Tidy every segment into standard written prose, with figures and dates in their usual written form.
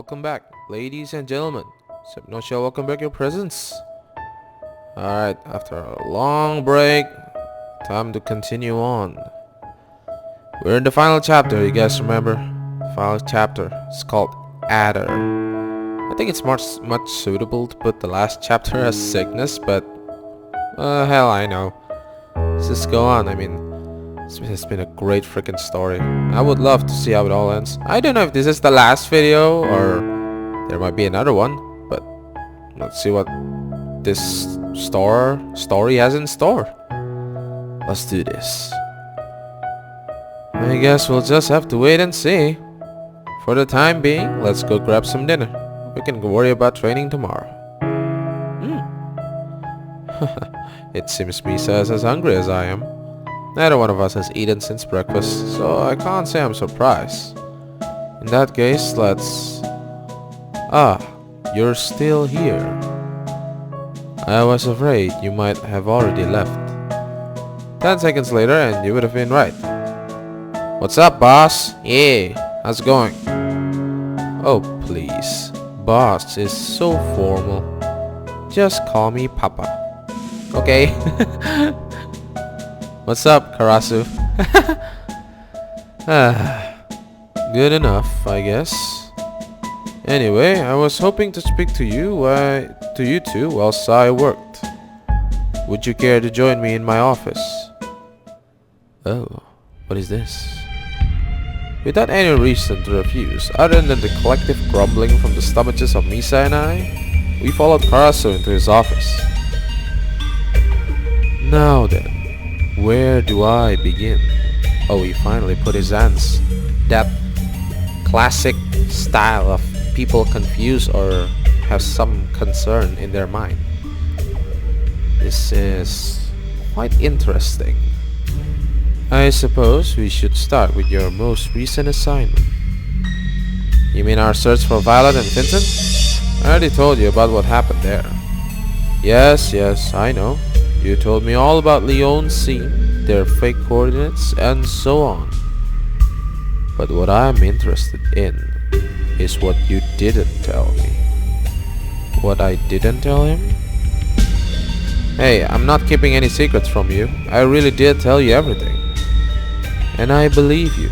welcome back, ladies and gentlemen. SepNoSia, welcome back your presence. Alright, after a long break, time to continue on. We're in the final chapter, you guys remember? Final chapter. It's called Adder. I think it's much suitable to put the last chapter as sickness, but hell, I know. Let's just go on. I mean, it's been a great freaking story. I would love to see how it all ends. I don't know if this is the last video or there might be another one, but let's see what this story has in store. Let's do this. I guess we'll just have to wait and see. For the time being, let's go grab some dinner. We can worry about training tomorrow. It seems Misa is as hungry as I am. Neither one of us has eaten since breakfast, so I can't say I'm surprised. In that case, let's... Ah, you're still here. I was afraid you might have already left. 10 seconds later and you would have been right. What's up, boss? Yeah, how's it going? Oh, please. Boss is so formal. Just call me Papa. Okay. What's up, Karasu? Good enough, I guess. Anyway, I was hoping to speak to you two whilst I worked. Would you care to join me in my office? Oh, what is this? Without any reason to refuse, other than the collective grumbling from the stomachs of Misa and I, we followed Karasu into his office. Now then, where do I begin? Oh, he finally put his hands. That classic style of people confused or have some concern in their mind. This is quite interesting. I suppose we should start with your most recent assignment. You mean our search for Violet and Vincent? I already told you about what happened there. Yes, I know. You told me all about Leon's scene, their fake coordinates, and so on. But what I'm interested in is what you didn't tell me. What I didn't tell him? Hey, I'm not keeping any secrets from you. I really did tell you everything. And I believe you.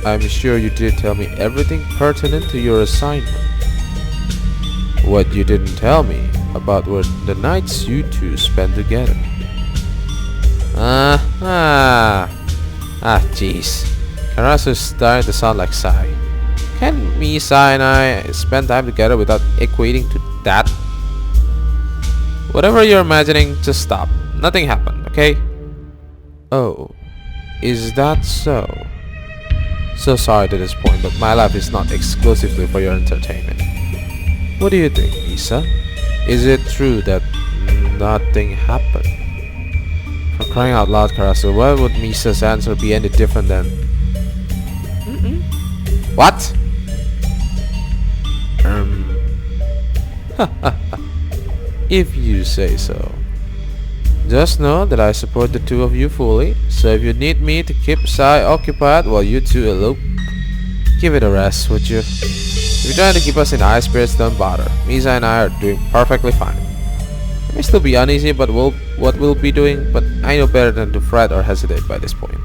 I'm sure you did tell me everything pertinent to your assignment. What you didn't tell me about were the nights you two spent together. Jeez. Karasu's starting to sound like Sai. Can Misa and I spend time together without equating to that? Whatever you're imagining, just stop. Nothing happened, okay? Oh, is that so? So sorry to disappoint, but my life is not exclusively for your entertainment. What do you think, Misa? Is it true that nothing happened? For crying out loud, Karasu, why would Misa's answer be any different than... What? If you say so. Just know that I support the two of you fully, so if you need me to keep Sai occupied while you two elope, give it a rest, would you? If you're trying to keep us in high spirits, don't bother. Misa and I are doing perfectly fine. I may still be uneasy about what we'll be doing, but I know better than to fret or hesitate by this point.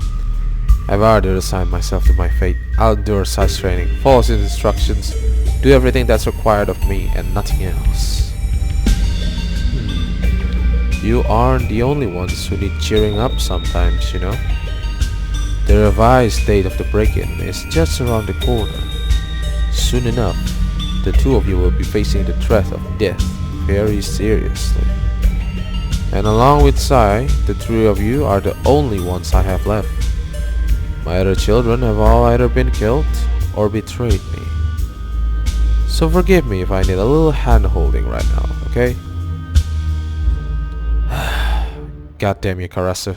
I've already resigned myself to my fate. I'll endure such training, follow his instructions, do everything that's required of me, and nothing else. You aren't the only ones who need cheering up sometimes, you know. The revised date of the break-in is just around the corner. Soon enough, the two of you will be facing the threat of death very seriously. And along with Sai, the three of you are the only ones I have left. My other children have all either been killed or betrayed me. So forgive me if I need a little hand-holding right now, okay? God damn you, Karasu.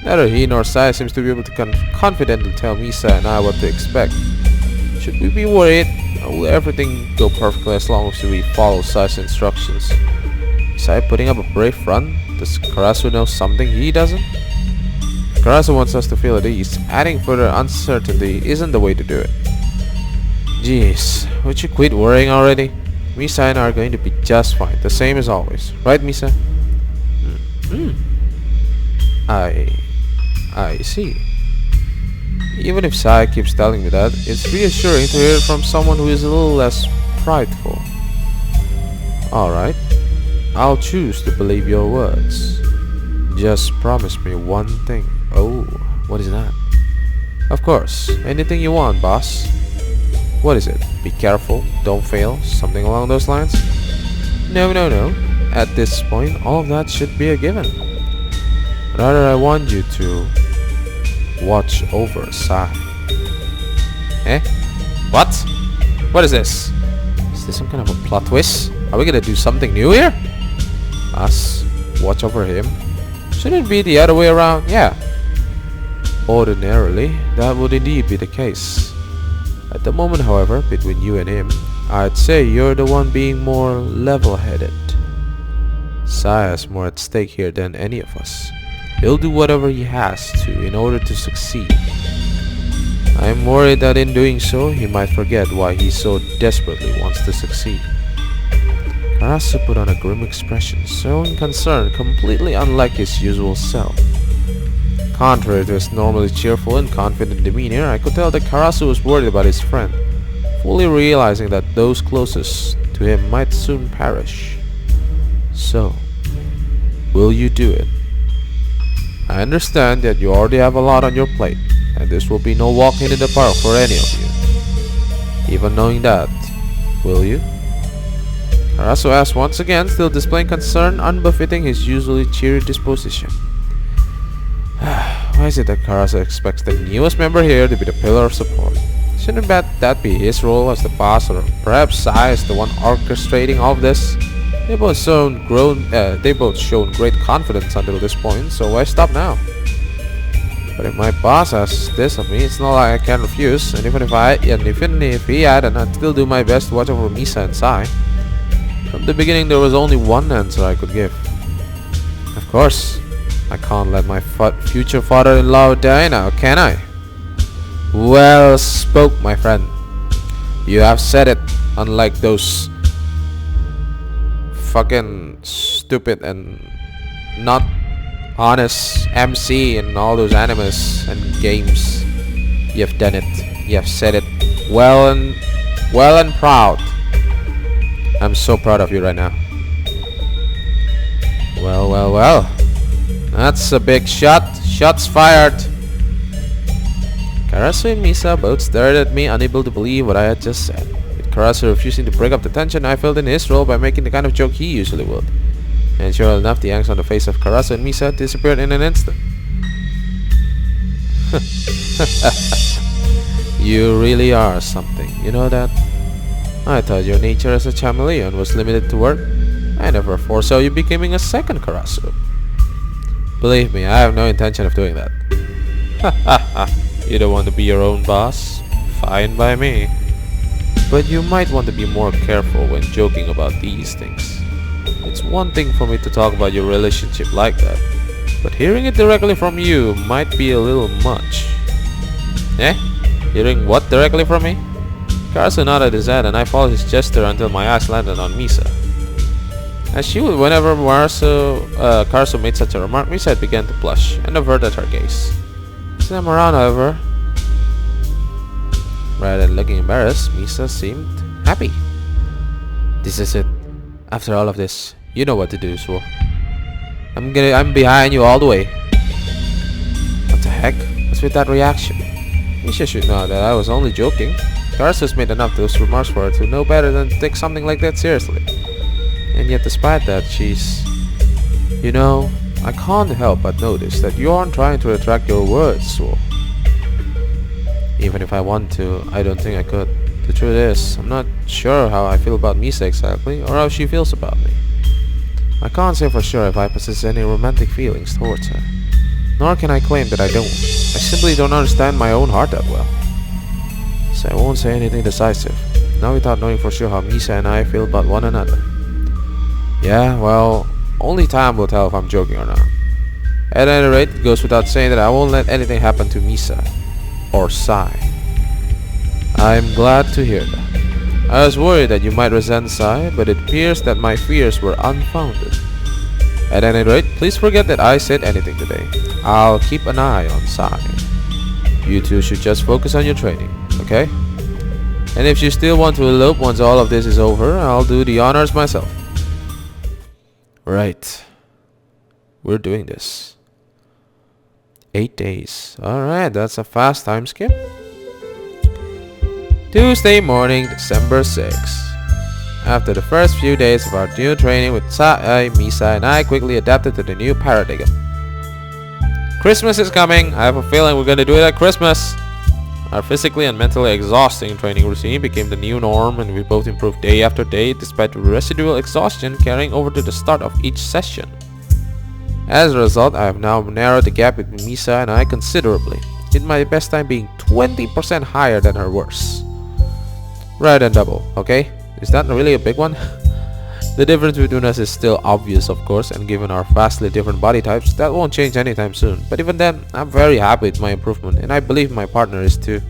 Neither he nor Sai seems to be able to confidently tell Misa and I what to expect. Should we be worried? Will everything go perfectly as long as we follow Sai's instructions? Is Sai putting up a brave front? Does Karasu know something he doesn't? Karasu wants us to feel at ease. Adding further uncertainty isn't the way to do it. Jeez, would you quit worrying already? Misa and I are going to be just fine, the same as always. Right, Misa? Hmm. I see. Even if Sai keeps telling me that, it's reassuring to hear it from someone who is a little less prideful. Alright, I'll choose to believe your words. Just promise me one thing. Oh, what is that? Of course, anything you want, boss. What is it? Be careful, don't fail, something along those lines? No. At this point, all of that should be a given. Rather, I want you to watch over Sai. Eh? What? What is this? Is this some kind of a plot twist? Are we gonna do something new here? Us? Watch over him? Shouldn't it be the other way around? Yeah. Ordinarily, that would indeed be the case. At the moment, however, between you and him, I'd say you're the one being more level-headed. Sai has more at stake here than any of us. He'll do whatever he has to in order to succeed. I'm worried that in doing so, he might forget why he so desperately wants to succeed. Karasu put on a grim expression, showing concern completely unlike his usual self. Contrary to his normally cheerful and confident demeanor, I could tell that Karasu was worried about his friend, fully realizing that those closest to him might soon perish. So, will you do it? I understand that you already have a lot on your plate, and this will be no walk in the park for any of you. Even knowing that, will you? Karasu asked once again, still displaying concern unbefitting his usually cheery disposition. Why is it that Karasu expects the newest member here to be the pillar of support? Shouldn't that be his role as the boss, or perhaps Sai is the one orchestrating all of this? They both shown great confidence until this point, so why stop now? But if my boss asks this of me, it's not like I can refuse. And even if he had, and I'd still do my best to watch over Misa and Sai. From the beginning, there was only one answer I could give. Of course, I can't let my future father-in-law die now, can I? Well spoke, my friend. You have said it, unlike those fucking stupid and not honest MC and all those animes and games. You have done it. You have said it well and proud. I'm so proud of you right now. Well. That's a big shot. Shots fired. Karasu and Misa both stared at me, unable to believe what I had just said. With Karasu refusing to break up the tension, I filled in his role by making the kind of joke he usually would. And sure enough, the angst on the face of Karasu and Misa disappeared in an instant. You really are something, you know that? I thought your nature as a chameleon was limited to work. I never foresaw you becoming a second Karasu. Believe me, I have no intention of doing that. You don't want to be your own boss? Fine by me. But you might want to be more careful when joking about these things. It's one thing for me to talk about your relationship like that, but hearing it directly from you might be a little much. Eh? Hearing what directly from me? Karasu nodded his head and I followed his gesture until my eyes landed on Misa. As she would whenever Karasu made such a remark, Misa began to blush and averted her gaze. This time around, however, rather than looking embarrassed, Misa seemed happy. This is it. After all of this, you know what to do, Suoh. I'm behind you all the way. What the heck? What's with that reaction? Misha should know that I was only joking. Karasu's made enough of those remarks for her to know better than to take something like that seriously. And yet despite that, she's... You know, I can't help but notice that you aren't trying to retract your words, Suoh. Even if I want to, I don't think I could. The truth is, I'm not sure how I feel about Misa exactly, or how she feels about me. I can't say for sure if I possess any romantic feelings towards her. Nor can I claim that I don't. I simply don't understand my own heart that well. So I won't say anything decisive, not without knowing for sure how Misa and I feel about one another. Yeah, well, only time will tell if I'm joking or not. At any rate, it goes without saying that I won't let anything happen to Misa or Sai. I'm glad to hear that. I was worried that you might resent Sai, but it appears that my fears were unfounded. At any rate, please forget that I said anything today. I'll keep an eye on Sai. You two should just focus on your training, okay? And if you still want to elope once all of this is over, I'll do the honors myself. Right. We're doing this. 8 days. Alright, that's a fast time skip. Tuesday morning, December 6th. After the first few days of our new training with Sai, Misa and I quickly adapted to the new paradigm. Christmas is coming. I have a feeling we're gonna do it at Christmas. Our physically and mentally exhausting training routine became the new norm, and we both improved day after day despite residual exhaustion carrying over to the start of each session. As a result, I have now narrowed the gap between Misa and I considerably, with my best time being 20% higher than her worst. Rather than double, okay? Is that really a big one? The difference between us is still obvious, of course, and given our vastly different body types, that won't change anytime soon. But even then, I'm very happy with my improvement, and I believe my partner is too.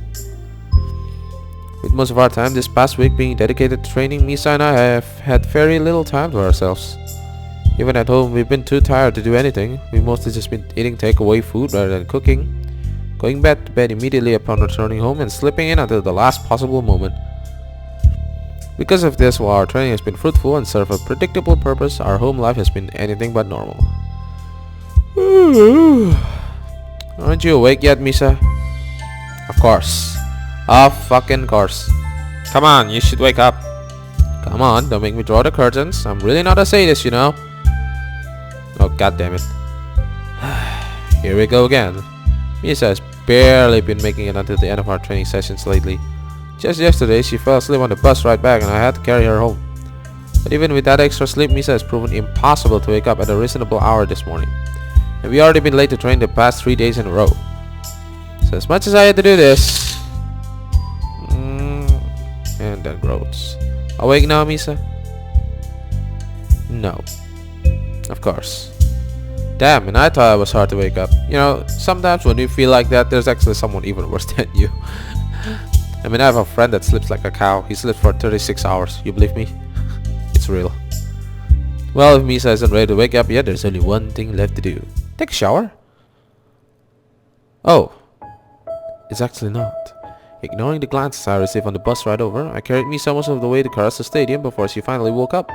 With most of our time this past week being dedicated to training, Misa and I have had very little time to ourselves. Even at home, we've been too tired to do anything. We've mostly just been eating takeaway food rather than cooking, going back to bed immediately upon returning home, and slipping in until the last possible moment. Because of this, while our training has been fruitful and served a predictable purpose, our home life has been anything but normal. Aren't you awake yet, Misa? Of course. Of fucking course. Come on, you should wake up. Come on, don't make me draw the curtains. I'm really not a sadist, you know. Oh, god damn it. Here we go again. Misa has barely been making it until the end of our training sessions lately. Just yesterday, she fell asleep on the bus ride back and I had to carry her home. But even with that extra sleep, Misa has proven impossible to wake up at a reasonable hour this morning. And we already been late to train the past 3 days in a row. So as much as I had to do this... and then groans. Awake now, Misa? No. Of course. Damn, and I thought it was hard to wake up. You know, sometimes when you feel like that, there's actually someone even worse than you. I mean, I have a friend that sleeps like a cow. He sleeps for 36 hours. You believe me? It's real. Well, if Misa isn't ready to wake up yet, there's only one thing left to do. Take a shower? Oh. It's actually not. Ignoring the glances I received on the bus ride over, I carried Misa most of the way to Karasu Stadium before she finally woke up.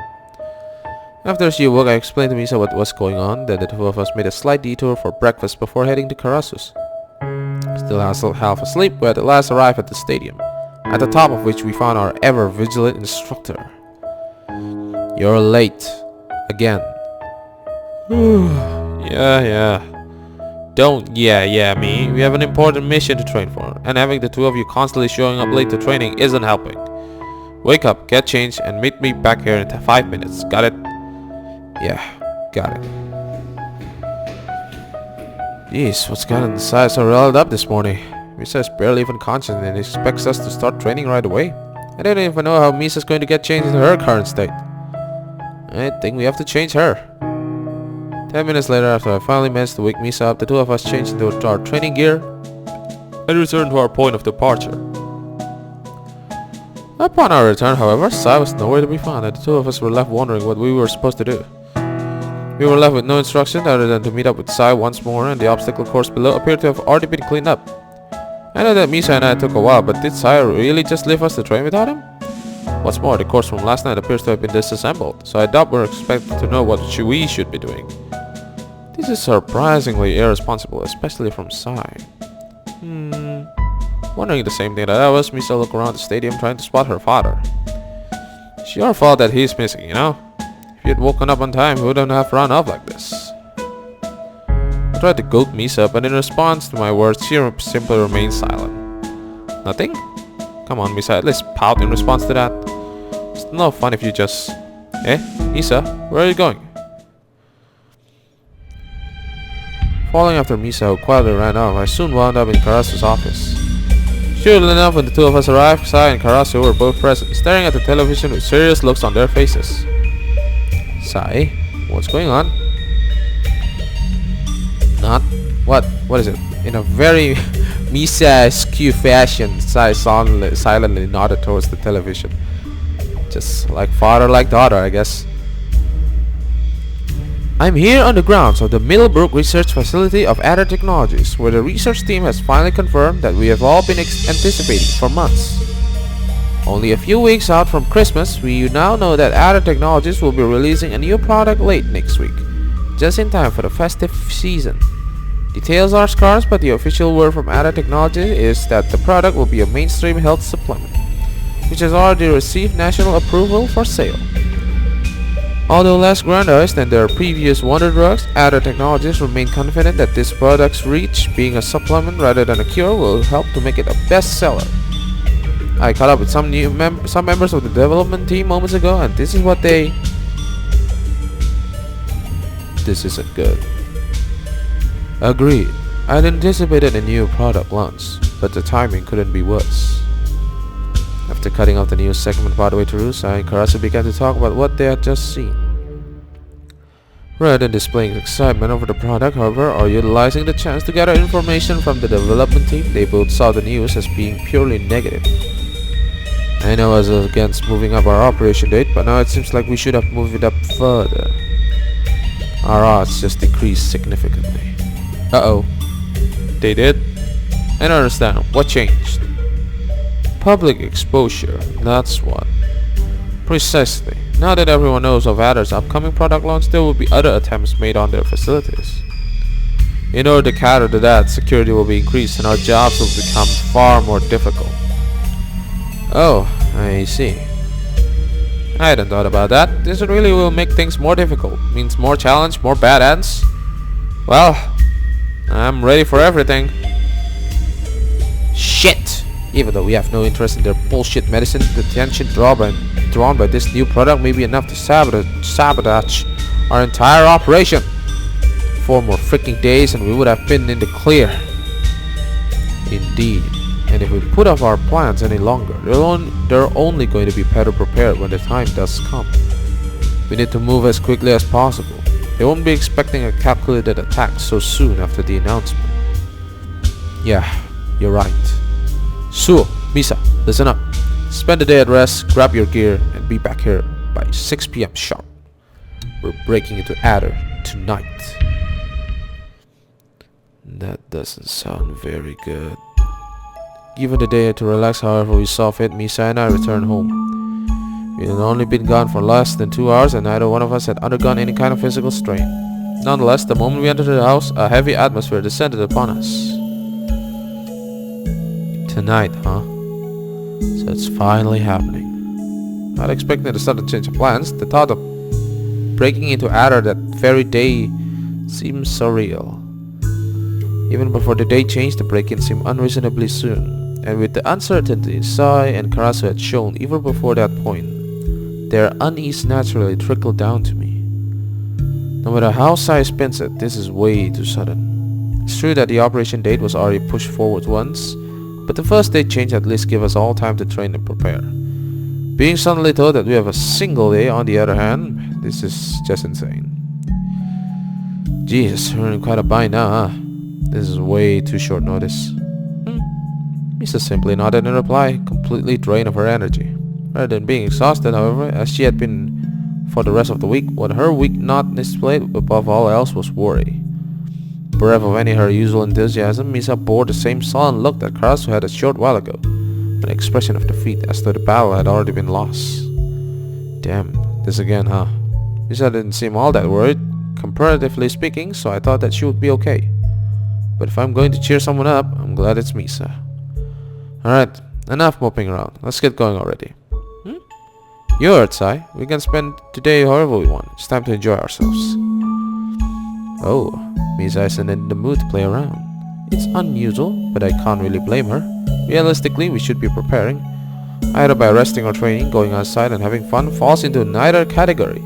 After she awoke, I explained to Misa what was going on. Then the two of us made a slight detour for breakfast before heading to Karasu's. Still half asleep, we at last arrived at the stadium, at the top of which we found our ever-vigilant instructor. You're late. Again. Yeah. Don't yeah me. We have an important mission to train for, and having the two of you constantly showing up late to training isn't helping. Wake up, get changed, and meet me back here in 5 minutes. Got it? Yeah, got it. Jeez, what's gotten Sai so riled up this morning? Misa is barely even conscious and expects us to start training right away. I don't even know how Misa's going to get changed into her current state. I think we have to change her. 10 minutes later, after I finally managed to wake Misa up, the two of us changed into our training gear and returned to our point of departure. Upon our return, however, Sai was nowhere to be found, and the two of us were left wondering what we were supposed to do. We were left with no instruction other than to meet up with Sai once more, and the obstacle course below appeared to have already been cleaned up. I know that Misa and I took a while, but did Sai really just leave us to train without him? What's more, the course from last night appears to have been disassembled, so I doubt we're expected to know what we should be doing. This is surprisingly irresponsible, especially from Sai. Wondering the same thing that I was, Misa looked around the stadium trying to spot her father. It's your fault that he's missing, you know? If he had woken up on time, he wouldn't have run off like this. I tried to goad Misa, but in response to my words, she simply remained silent. Nothing? Come on, Misa, at least pout in response to that. It's no fun if you just... Misa, where are you going? Following after Misa, who quietly ran off, I soon wound up in Karasu's office. Surely enough, when the two of us arrived, Sai and Karasu were both present, staring at the television with serious looks on their faces. Sai, what's going on? Not? What? What is it? In a very Misa-esque due fashion, Sai silently nodded towards the television. Just like father, like daughter, I guess. I'm here on the grounds of the Middlebrook Research Facility of Adder Technologies, where the research team has finally confirmed that we have all been anticipating for months. Only a few weeks out from Christmas, we now know that Adder Technologies will be releasing a new product late next week, just in time for the festive season. Details are scarce, but the official word from Adder Technologies is that the product will be a mainstream health supplement, which has already received national approval for sale. Although less grandiose than their previous wonder drugs, Adder Technologies remain confident that this product's reach, being a supplement rather than a cure, will help to make it a bestseller. I caught up with some members of the development team moments ago, and this is what they... This isn't good. Agreed. I'd anticipated a new product launch, but the timing couldn't be worse. After cutting off the news segment partway through, Sai and Karasu began to talk about what they had just seen. Rather than displaying excitement over the product, however, or utilizing the chance to gather information from the development team, they both saw the news as being purely negative. I know I was against moving up our operation date, but now it seems like we should have moved it up further. Our odds just decreased significantly. Uh-oh. They did? I don't understand. What changed? Public exposure, that's what. Precisely. Now that everyone knows of Adder's upcoming product launch, there will be other attempts made on their facilities. In order to counter to that, security will be increased and our jobs will become far more difficult. Oh, I see. I hadn't thought about that. This really will make things more difficult. Means more challenge, more bad ends. Well, I'm ready for everything. Shit! Even though we have no interest in their bullshit medicine, the attention drawn by this new product may be enough to sabotage our entire operation. 4 more freaking days and we would have been in the clear. Indeed. And if we put off our plans any longer, they're only going to be better prepared when the time does come. We need to move as quickly as possible. They won't be expecting a calculated attack so soon after the announcement. Yeah, you're right. Suoh, Misa, listen up. Spend the day at rest, grab your gear, and be back here by 6 PM sharp. We're breaking into Adder tonight. That doesn't sound very good. Given the day to relax however we saw fit, Misa and I returned home. We had only been gone for less than 2 hours and neither one of us had undergone any kind of physical strain. Nonetheless, the moment we entered the house, a heavy atmosphere descended upon us. Tonight, huh? So it's finally happening. Not expecting the sudden change of plans, the thought of breaking into Adder that very day seemed surreal. Even before the day changed, the break-in seemed unreasonably soon. And with the uncertainty Sai and Karasu had shown even before that point, their unease naturally trickled down to me. No matter how Sai spins it, this is way too sudden. It's true that the operation date was already pushed forward once, but the first date change at least gave us all time to train and prepare. Being suddenly told that we have a single day, on the other hand, this is just insane. Jeez, we're in quite a bind now, huh? This is way too short notice. Misa simply nodded in reply, completely drained of her energy. Rather than being exhausted, however, as she had been for the rest of the week, what her weak not displayed above all else was worry. Bereft of any of her usual enthusiasm, Misa bore the same sullen look that Karasu had a short while ago, an expression of defeat as though the battle had already been lost. Damn, this again, huh? Misa didn't seem all that worried, comparatively speaking, so I thought that she would be okay. But if I'm going to cheer someone up, I'm glad it's Misa. Alright, enough moping around. Let's get going already. You heard, Sai. We can spend today however we want. It's time to enjoy ourselves. Oh, Misa isn't in the mood to play around. It's unusual, but I can't really blame her. Realistically, we should be preparing. Either by resting or training, going outside and having fun falls into neither category.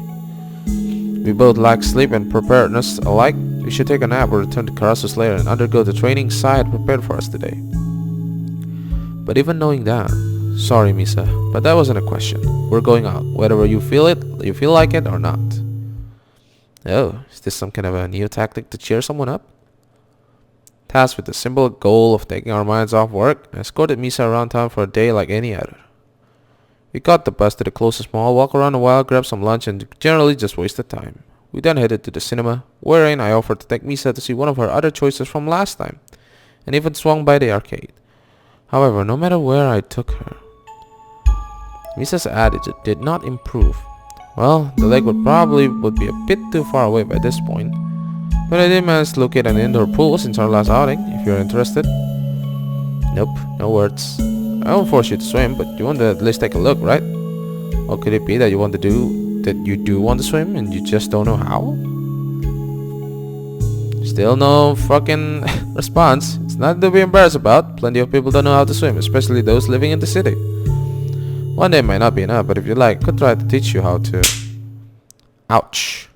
We both lack sleep and preparedness alike. We should take a nap or return to Karasu's lair and undergo the training Sai had prepared for us today. But even knowing that, sorry Misa, but that wasn't a question. We're going out, whether you feel like it or not. Oh, is this some kind of a new tactic to cheer someone up? tasked with the simple goal of taking our minds off work, and escorted Misa around town for a day like any other. We caught the bus to the closest mall, walked around a while, grabbed some lunch, and generally just wasted time. We then headed to the cinema, wherein I offered to take Misa to see one of her other choices from last time, and even swung by the arcade. However, no matter where I took her, Misa's attitude did not improve. Well, the lake would be a bit too far away by this point, but I did manage to locate an indoor pool since our last outing, if you're interested. Nope, no words. I won't force you to swim, but you want to at least take a look, right? Or could it be that you do want to swim and you just don't know how? Still no fucking response. It's nothing to be embarrassed about. Plenty of people don't know how to swim, especially those living in the city. One day might not be enough, but if you like, I could try to teach you how to. Ouch.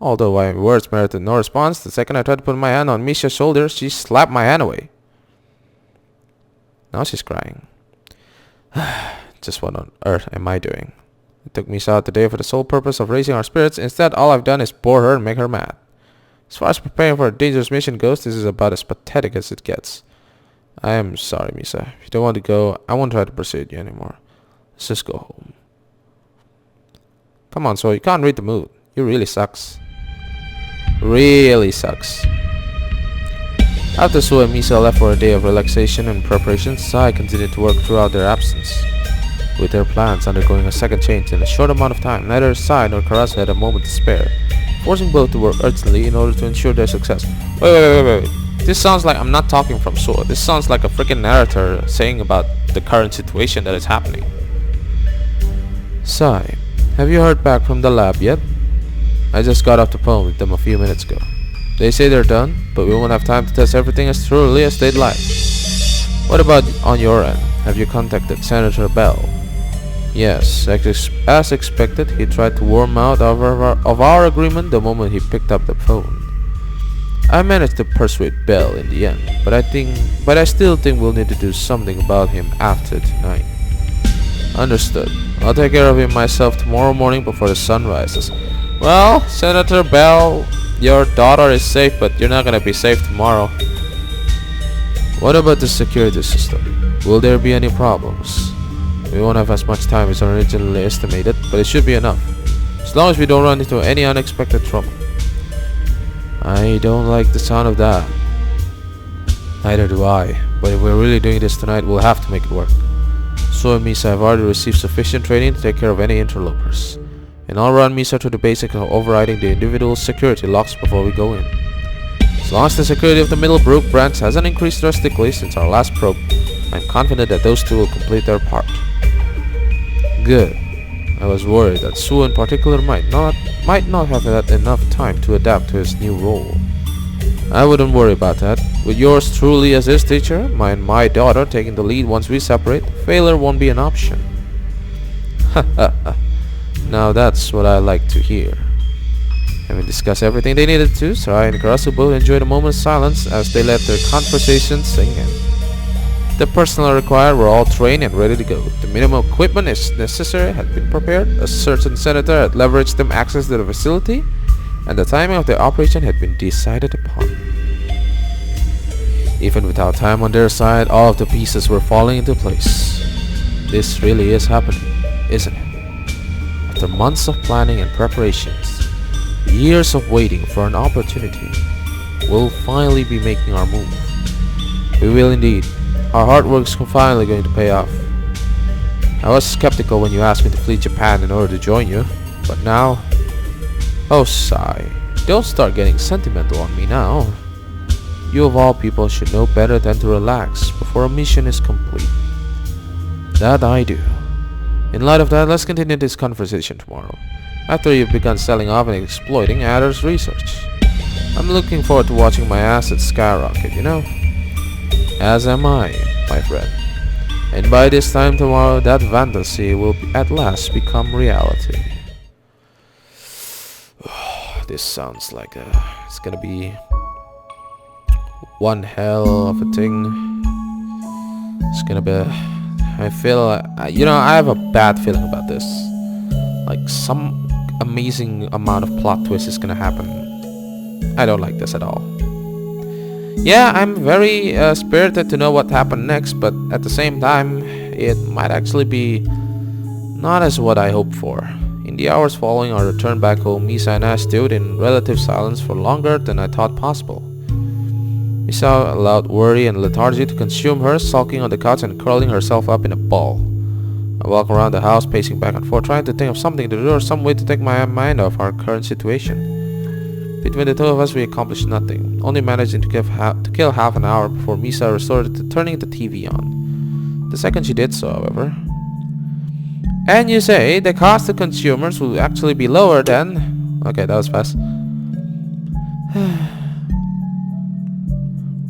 Although my words merited no response, the second I tried to put my hand on Misha's shoulder, she slapped my hand away. Now she's crying. Just what on earth am I doing? I took Misha out today for the sole purpose of raising our spirits. Instead, all I've done is bore her and make her mad. As far as preparing for a dangerous mission goes, this is about as pathetic as it gets. I am sorry, Misa. If you don't want to go, I won't try to persuade you anymore. Let's just go home. Come on, Suoh, you can't read the mood. You really sucks. Really sucks. After Suoh and Misa left for a day of relaxation and preparation, Sai continued to work throughout their absence. With their plans undergoing a second change in a short amount of time, neither Sai nor Karasu had a moment to spare, forcing both to work urgently in order to ensure their success. Wait. This sounds like I'm not talking from Suoh. This sounds like a freaking narrator saying about the current situation that is happening. Sai, have you heard back from the lab yet? I just got off the phone with them a few minutes ago. They say they're done, but we won't have time to test everything as thoroughly as they'd like. What about on your end? Have you contacted Senator Bell? Yes, as expected, he tried to worm out of our agreement the moment he picked up the phone. I managed to persuade Bell in the end, but I still think we'll need to do something about him after tonight. Understood. I'll take care of him myself tomorrow morning before the sun rises. Well, Senator Bell, your daughter is safe, but you're not gonna be safe tomorrow. What about the security system? Will there be any problems? We won't have as much time as originally estimated, but it should be enough. As long as we don't run into any unexpected trouble. I don't like the sound of that. Neither do I, but if we're really doing this tonight, we'll have to make it work. Suoh and Misa have already received sufficient training to take care of any interlopers. And I'll run Misa through the basics of overriding the individual security locks before we go in. As long as the security of the Middle Brook branch hasn't increased drastically since our last probe, I'm confident that those two will complete their part. Good. I was worried that Suoh in particular might not have had enough time to adapt to his new role. I wouldn't worry about that. With yours truly as his teacher, my daughter taking the lead once we separate, failure won't be an option. Now that's what I like to hear. Having discussed everything they needed to, Sara and Karasu both enjoyed a moment's silence as they let their conversation sink in. The personnel required were all trained and ready to go. The minimum equipment necessary had been prepared. A certain senator had leveraged them access to the facility, and the timing of the operation had been decided upon. Even without time on their side, all of the pieces were falling into place. This really is happening, isn't it? After months of planning and preparations, years of waiting for an opportunity, we'll finally be making our move. We will indeed. Our hard work is finally going to pay off. I was skeptical when you asked me to flee Japan in order to join you, but now... Oh, Sai, don't start getting sentimental on me now. You of all people should know better than to relax before a mission is complete. That I do. In light of that, let's continue this conversation tomorrow, after you've begun selling off and exploiting Adder's research. I'm looking forward to watching my assets skyrocket, you know? As am I, my friend. And by this time tomorrow, that fantasy will at last become reality. This sounds like it's gonna be one hell of a thing. It's gonna be... I feel... I have a bad feeling about this. Like, some amazing amount of plot twist is gonna happen. I don't like this at all. Yeah, I'm very spirited to know what happened next, but at the same time, it might actually be not as what I hoped for. In the hours following our return back home, Misa and I stood in relative silence for longer than I thought possible. Misa allowed worry and lethargy to consume her, sulking on the couch and curling herself up in a ball. I walked around the house, pacing back and forth, trying to think of something to do or some way to take my mind off our current situation. Between the two of us, we accomplished nothing, only managing to kill half an hour before Misa resorted to turning the TV on. The second she did so, however... And you say the cost to consumers will actually be lower than... Okay, that was fast.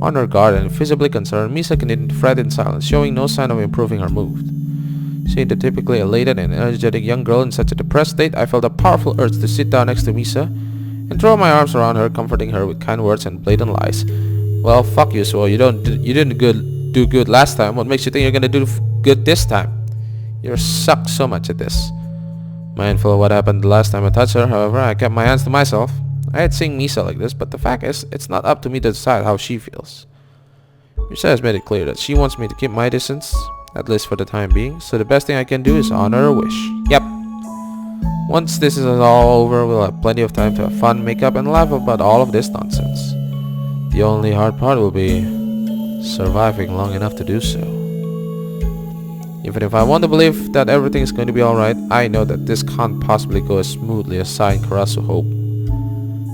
On her guard and visibly concerned, Misa continued to fret in silence, showing no sign of improving her mood. Seeing the typically elated and energetic young girl in such a depressed state, I felt a powerful urge to sit down next to Misa and throw my arms around her, comforting her with kind words and blatant lies. Well, fuck you, Suoh. You didn't do good last time. What makes you think you're gonna do good this time? You suck so much at this. Mindful of what happened the last time I touched her, however, I kept my hands to myself. I had seen Misa like this, but the fact is, it's not up to me to decide how she feels. Misa has made it clear that she wants me to keep my distance, at least for the time being, so the best thing I can do is honor her wish. Yep. Once this is all over, we'll have plenty of time to have fun, make up, and laugh about all of this nonsense. The only hard part will be surviving long enough to do so. Even if I want to believe that everything is going to be alright, I know that this can't possibly go as smoothly as Sai and Karasu hope.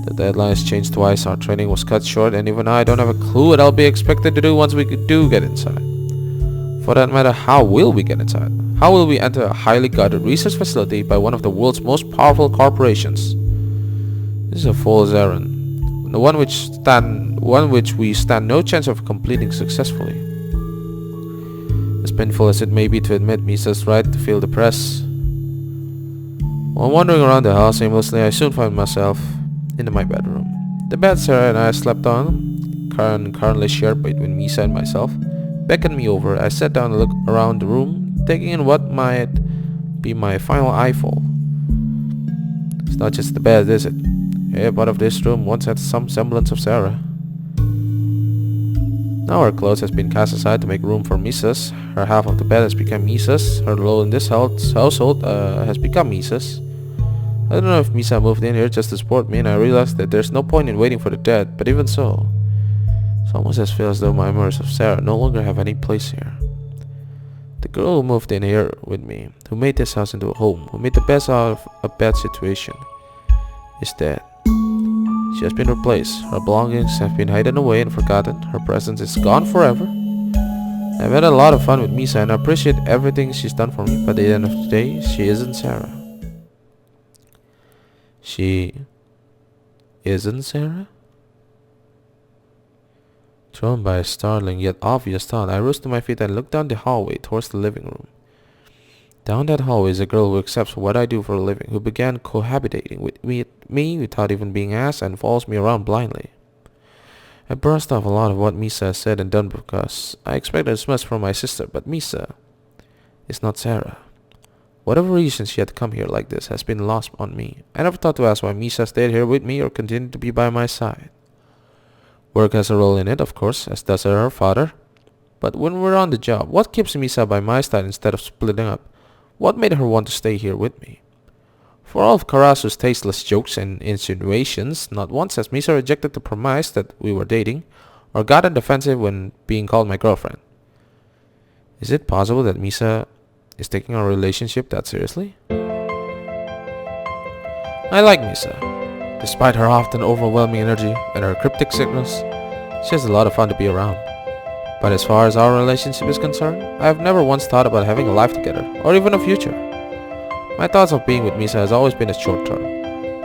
The deadline has changed twice, our training was cut short, and even I don't have a clue what I'll be expected to do once we do get inside. For that matter, how will we get inside? How will we enter a highly guarded research facility by one of the world's most powerful corporations? This is a fool's errand, the one which we stand no chance of completing successfully. As painful as it may be to admit Misa's right to feel depressed. While wandering around the house aimlessly, I soon found myself in my bedroom. The bed Sara and I slept on, currently shared between Misa and myself, beckoned me over. I sat down and looked around the room, taking in what might be my final eyeful. It's not just the bed, is it? Every part of this room once had some semblance of Sara. Now her clothes has been cast aside to make room for Misa's. Her half of the bed has become Misa's. Her role in this household has become Misa's. I don't know if Misa moved in here just to support me, and I realized that there's no point in waiting for the dead, but even so, it's almost as feel as though my memories of Sara no longer have any place here. The girl who moved in here with me, who made this house into a home, who made the best out of a bad situation, is dead. She has been replaced. Her belongings have been hidden away and forgotten. Her presence is gone forever. I've had a lot of fun with Misa and I appreciate everything she's done for me, but at the end of the day, she isn't Sara. She isn't Sara? Thrown by a startling yet obvious thought, I rose to my feet and looked down the hallway towards the living room. Down that hallway is a girl who accepts what I do for a living, who began cohabitating with me without even being asked and follows me around blindly. I brushed off a lot of what Misa has said and done because I expected as much from my sister, but Misa is not Sara. Whatever reason she had come here like this has been lost on me. I never thought to ask why Misa stayed here with me or continued to be by my side. Work has a role in it, of course, as does her father. But when we're on the job, what keeps Misa by my side instead of splitting up? What made her want to stay here with me? For all of Karasu's tasteless jokes and insinuations, not once has Misa rejected the premise that we were dating, or gotten defensive when being called my girlfriend. Is it possible that Misa is taking our relationship that seriously? I like Misa. Despite her often overwhelming energy and her cryptic signals, she has a lot of fun to be around. But as far as our relationship is concerned, I have never once thought about having a life together, or even a future. My thoughts of being with Misa has always been a short term.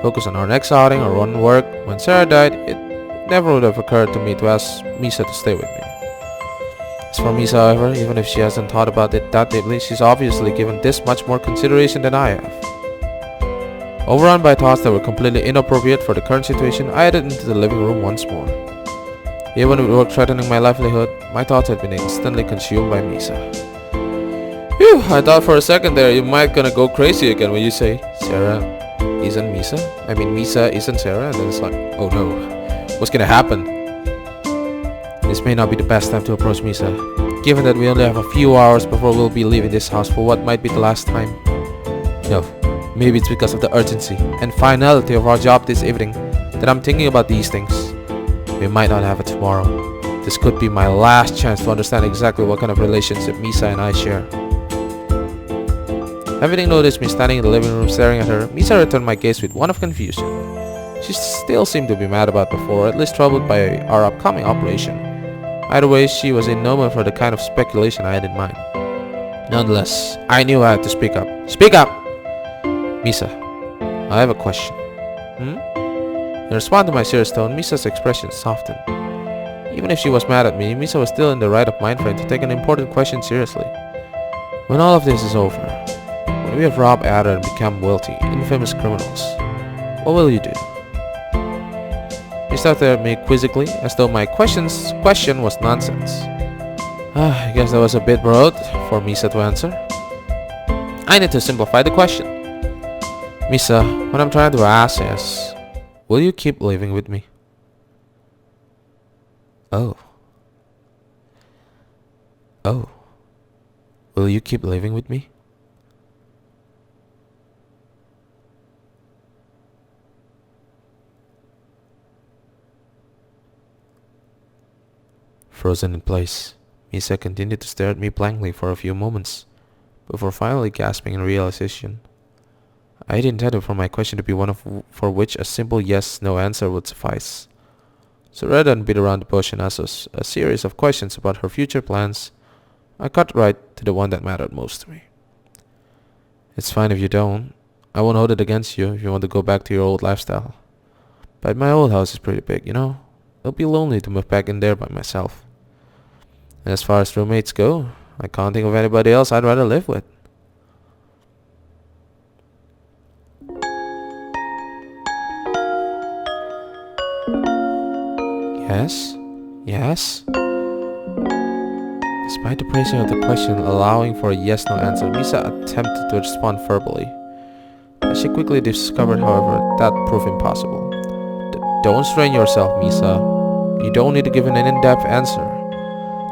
Focus on our next outing or on work. When Sara died, it never would have occurred to me to ask Misa to stay with me. As for Misa, however, even if she hasn't thought about it that deeply, she's obviously given this much more consideration than I have. Overrun by thoughts that were completely inappropriate for the current situation, I headed into the living room once more. Even with work threatening my livelihood, my thoughts had been instantly consumed by Misa. Phew, I thought for a second there you might gonna go crazy again when you say, Sara isn't Misa? I mean, Misa isn't Sara? And then it's like, oh no, what's gonna happen? This may not be the best time to approach Misa, given that we only have a few hours before we'll be leaving this house for what might be the last time. No, maybe it's because of the urgency and finality of our job this evening that I'm thinking about these things. We might not have it tomorrow. This could be my last chance to understand exactly what kind of relationship Misa and I share. Having noticed me standing in the living room staring at her, Misa returned my gaze with one of confusion. She still seemed to be mad about before, or at least troubled by our upcoming operation. Either way, she was in no mood for the kind of speculation I had in mind. Nonetheless, I knew I had to speak up. Speak up! Misa, I have a question. In response to my serious tone, Misa's expression softened. Even if she was mad at me, Misa was still in the right of mind frame to take an important question seriously. When all of this is over, when we have robbed Ada and become wealthy, infamous criminals, what will you do? He stared at me quizzically, as though my question was nonsense. I guess that was a bit broad for Misa to answer. I need to simplify the question. Misa, what I'm trying to ask is, will you keep living with me? Oh. Will you keep living with me? Frozen in place, Misa continued to stare at me blankly for a few moments, before finally gasping in realization. I had intended for my question to be one for which a simple yes-no answer would suffice. So rather than beat around the bush and ask us a series of questions about her future plans, I cut right to the one that mattered most to me. It's fine if you don't. I won't hold it against you if you want to go back to your old lifestyle. But my old house is pretty big, you know? It'll be lonely to move back in there by myself. And as far as roommates go, I can't think of anybody else I'd rather live with. Yes? Despite the phrasing of the question allowing for a yes-no answer, Misa attempted to respond verbally. As she quickly discovered, however, that proved impossible. Don't strain yourself, Misa. You don't need to give an in-depth answer.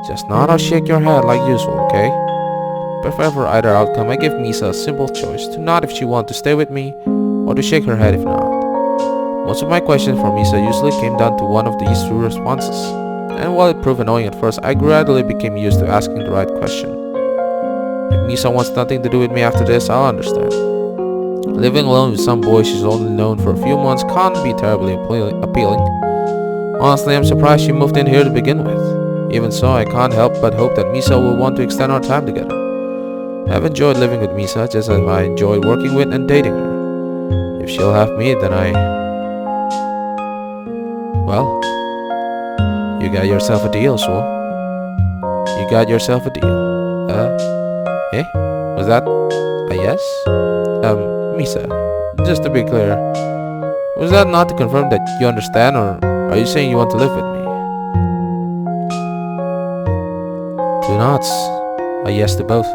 Just nod or shake your head like usual, okay? But for either outcome, I give Misa a simple choice to nod if she wants to stay with me, or to shake her head if not. Most of my questions for Misa usually came down to one of these two responses, and while it proved annoying at first, I gradually became used to asking the right question. If Misa wants nothing to do with me after this, I'll understand. Living alone with some boy she's only known for a few months can't be terribly appealing. Honestly, I'm surprised she moved in here to begin with. Even so, I can't help but hope that Misa will want to extend our time together. I've enjoyed living with Misa just as I enjoyed working with and dating her. If she'll have me, then well, you got yourself a deal, Suoh. You got yourself a deal. Was that a yes? Misa, just to be clear, was that not to confirm that you understand, or are you saying you want to live with me? 2 nods, a yes to both.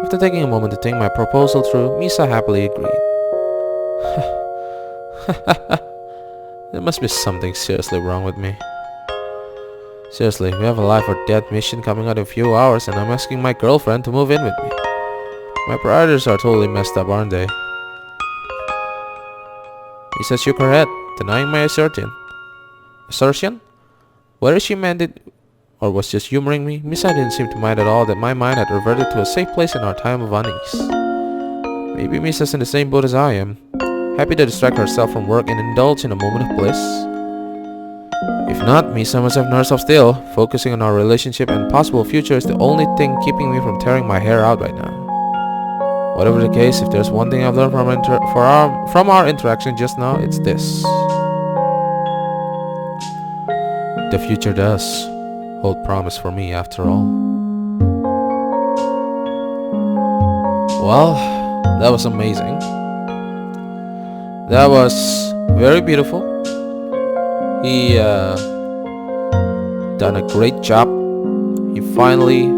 After taking a moment to think my proposal through, Misa happily agreed. There must be something seriously wrong with me. Seriously, we have a life or death mission coming out in a few hours and I'm asking my girlfriend to move in with me. My priorities are totally messed up, aren't they? Misa shook her head, denying my assertion. Assertion? Whether she meant it or was just humoring me, Misa didn't seem to mind at all that my mind had reverted to a safe place in our time of unease. Maybe Misa's in the same boat as I am, happy to distract herself from work and indulge in a moment of bliss. If not, Misa must have nerves of steel. Focusing on our relationship and possible future is the only thing keeping me from tearing my hair out right now. Whatever the case, if there's one thing I've learned from our interaction just now, it's this. The future does hold promise for me after all. Well, that was amazing. That was very beautiful. He done a great job. He finally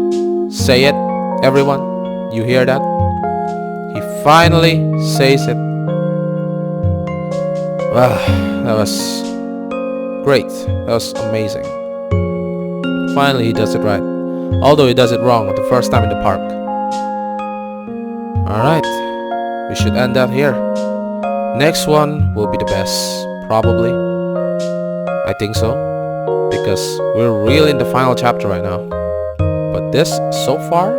say it. Everyone, you hear that? He finally says it. Wow, that was great. That was amazing. finally he does it right. Although he does it wrong the first time in the park. Alright, we should end that here. Next one will be the best, probably. I think so, because we're really in the final chapter right now. But this, so far,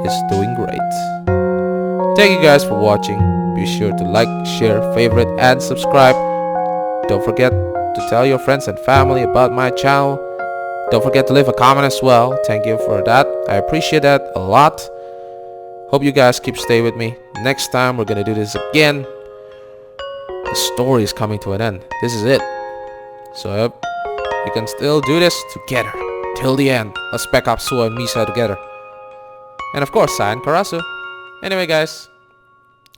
is doing great. Thank you guys for watching. Be sure to like, share, favorite, and subscribe. Don't forget to tell your friends and family about my channel. Don't forget to leave a comment as well. Thank you for that. I appreciate that a lot. Hope you guys keep staying with me. Next time we're gonna do this again. The story is coming to an end. This is it. So I hope we can still do this together till the end. Let's back up Suoh and Misa together. And of course, Sara and Karasu. Anyway guys,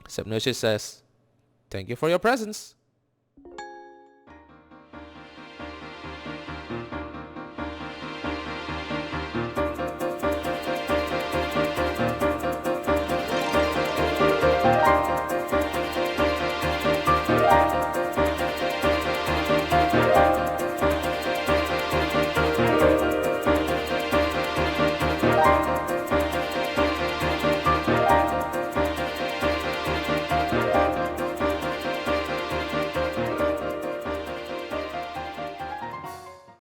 SepNoSia says, thank you for your presence.